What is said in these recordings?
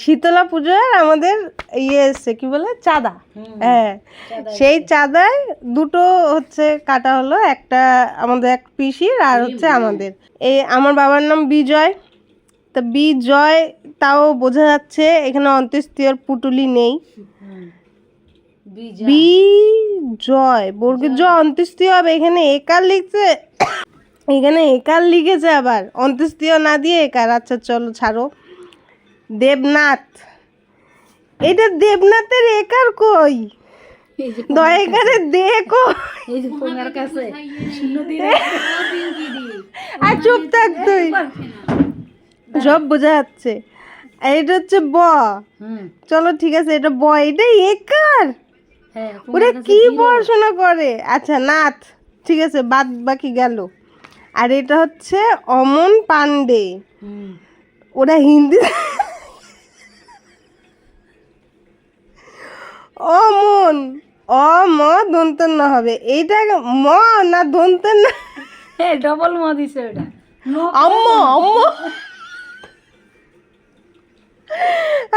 শীতলা পুজোর আমাদের ইয়ে এসছে কি বলে চাঁদা। হ্যাঁ, সেই চাঁদায় দুটো হচ্ছে কাটা হলো, একটা আমাদের এক পিসির আর হচ্ছে আমাদের। এই আমার বাবার নাম বিজয়, তা বিজয় তাও বোঝা যাচ্ছে এখানে অন্ত্যেষ্টিয়ার পুটুলি নেই। বিজয় বর্গের জয় অন্ত্যেষ্টিয়া হবে, এখানে একার লিখছে, এখানে একার লিখেছে আবার, অন্ত্যেষ্টিয়া না দিয়ে একার। আচ্ছা চলো ছাড়ো। দেবনাথ, এটা দেবনাথের একার কই, দয়াকারে দেখো। আর চুপ থাক তুই, সব বোঝা যাচ্ছে। এটা হচ্ছে ব, চলো ঠিক আছে, এটা ব, এটা একার। ওরা কি পড়াশোনা করে। আচ্ছা নাথ, ঠিক আছে, বাদ বাকি গেল। আর এটা হচ্ছে অমন পান্ডে, ওরা হিন্দি। অমন, ম দন্তন্য হবে, এইটা ম না দন্তন্য, ডবল ম দিছে ওটা, আম্ম আম্ম।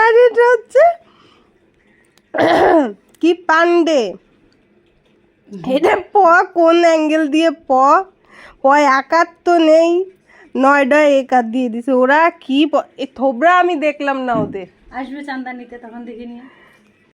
আর এটা হচ্ছে কি পান্ডে, এটা প কোন অ্যাঙ্গেল দিয়ে প, আকার তো নেই, 9 একার দিয়ে দিছে। ওরা কি থোবরা আমি দেখলাম না ওদের। আসবে চান্দা নিতে, তখন দেখে নিয়ে।